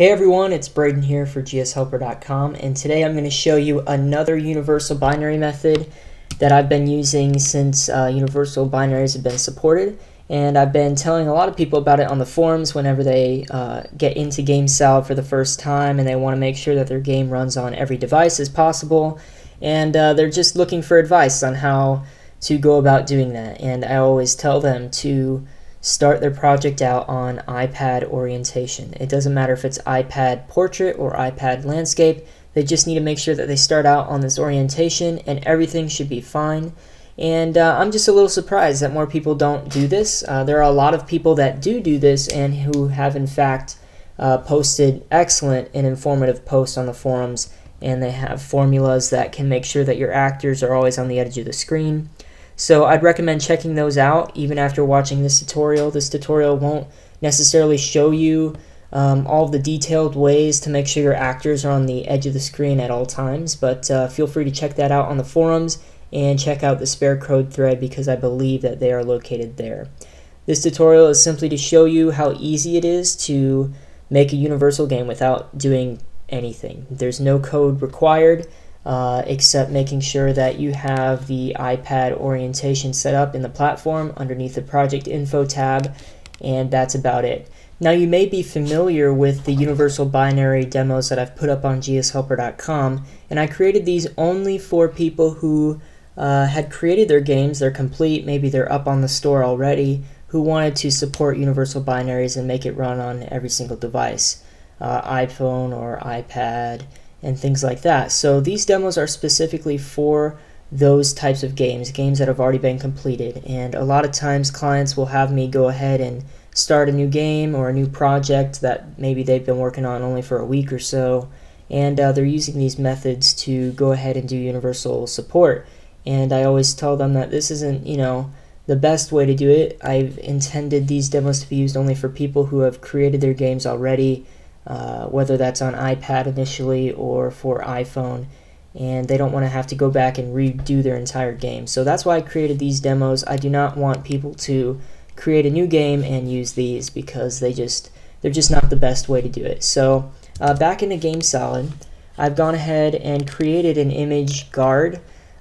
Hey everyone, it's Braden here for GSHelper.com, and today I'm going to show you another universal binary method that I've been using since universal binaries have been supported, and I've been telling a lot of people about it on the forums whenever they get into GameSalad for the first time and they want to make sure that their game runs on every device as possible, and they're just looking for advice on how to go about doing that. And I always tell them to start their project out on iPad orientation. It doesn't matter if it's iPad portrait or iPad landscape, they just need to make sure that they start out on this orientation and everything should be fine. And I'm just a little surprised that more people don't do this. There are a lot of people that do this and who have in fact posted excellent and informative posts on the forums, and they have formulas that can make sure that your actors are always on the edge of the screen. So I'd recommend checking those out even after watching this tutorial. This tutorial won't necessarily show you all the detailed ways to make sure your actors are on the edge of the screen at all times, but feel free to check that out on the forums and check out the spare code thread because I believe that they are located there. This tutorial is simply to show you how easy it is to make a universal game without doing anything. There's no code required. Except making sure that you have the iPad orientation set up in the platform underneath the project info tab, and that's about it. Now, you may be familiar with the universal binary demos that I've put up on GSHelper.com, and I created these only for people who had created their games, they're complete, maybe they're up on the store already, who wanted to support universal binaries and make it run on every single device, iPhone or iPad, and things like that. So these demos are specifically for those types of games that have already been completed. And a lot of times clients will have me go ahead and start a new game or a new project that maybe they've been working on only for a week or so, and they're using these methods to go ahead and do universal support. And I always tell them that this isn't, the best way to do it. I've intended these demos to be used only for people who have created their games already, whether that's on iPad initially or for iPhone, and they don't want to have to go back and redo their entire game. So that's why I created these demos. I do not want people to create a new game and use these because they're just not the best way to do it. So back into GameSalad, I've gone ahead and created an image guard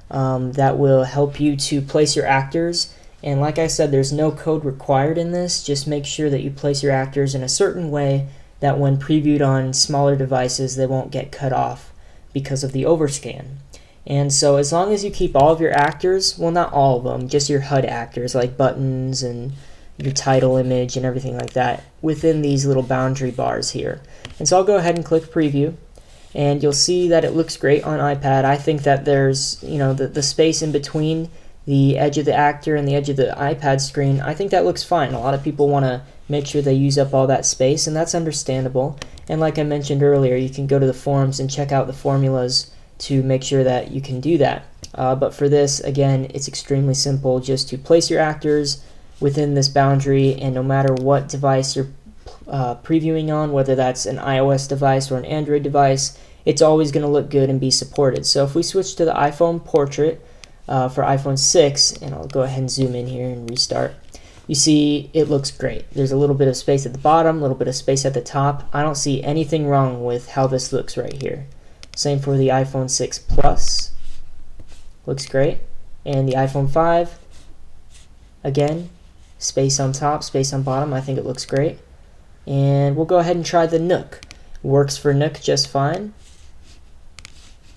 that will help you to place your actors. And like I said, there's no code required in this. Just make sure that you place your actors in a certain way that when previewed on smaller devices, they won't get cut off because of the overscan. And so as long as you keep all of your actors, well, not all of them, just your HUD actors like buttons and your title image and everything like that within these little boundary bars here. And so I'll go ahead and click preview, and you'll see that it looks great on iPad. I think that there's, the space in between the edge of the actor and the edge of the iPad screen, I think that looks fine. A lot of people want to make sure they use up all that space, and that's understandable. And like I mentioned earlier, you can go to the forums and check out the formulas to make sure that you can do that. But for this, again, it's extremely simple just to place your actors within this boundary, and no matter what device you're previewing on, whether that's an iOS device or an Android device, it's always going to look good and be supported. So if we switch to the iPhone portrait for iPhone 6, and I'll go ahead and zoom in here and restart, you see it looks great. There's a little bit of space at the bottom, a little bit of space at the top. I don't see anything wrong with how this looks right here. Same for the iPhone 6 Plus. Looks great. And the iPhone 5, again, space on top, space on bottom. I think it looks great. And we'll go ahead and try the Nook. Works for Nook just fine.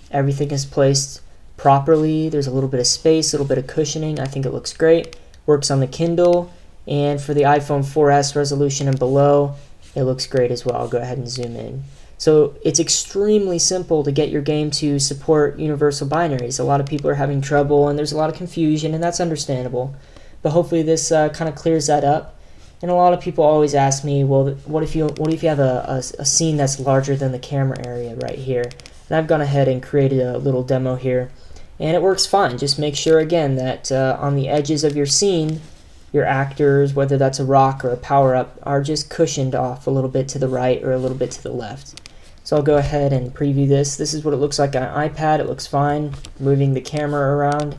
Everything is placed properly. There's a little bit of space, a little bit of cushioning. I think it looks great. Works on the Kindle, and for the iPhone 4S resolution and below, it looks great as well. I'll go ahead and zoom in. So it's extremely simple to get your game to support universal binaries. A lot of people are having trouble, and there's a lot of confusion, and that's understandable. But hopefully this kind of clears that up. And a lot of people always ask me, well, what if you have a scene that's larger than the camera area right here? And I've gone ahead and created a little demo here, and it works fine. Just make sure, again, that on the edges of your scene, your actors, whether that's a rock or a power-up, are just cushioned off a little bit to the right or a little bit to the left. So I'll go ahead and preview this. This is what it looks like on iPad. It looks fine, moving the camera around.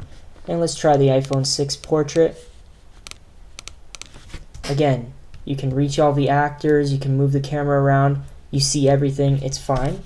And let's try the iPhone 6 portrait. Again, you can reach all the actors, you can move the camera around. you see everything, it's fine.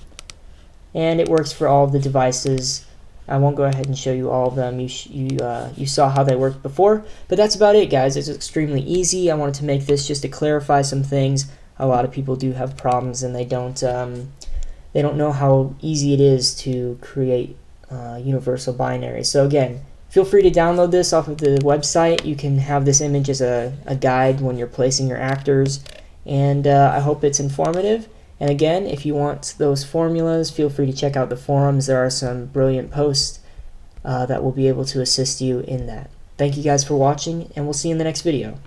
And it works for all of the devices. I won't go ahead and show you all of them. You saw how they worked before, but that's about it, guys. It's extremely easy. I wanted to make this just to clarify some things. A lot of people do have problems, and they don't know how easy it is to create universal binaries. So again, feel free to download this off of the website. You can have this image as a guide when you're placing your actors, and I hope it's informative. And again, if you want those formulas, feel free to check out the forums. There are some brilliant posts that will be able to assist you in that. Thank you guys for watching, and we'll see you in the next video.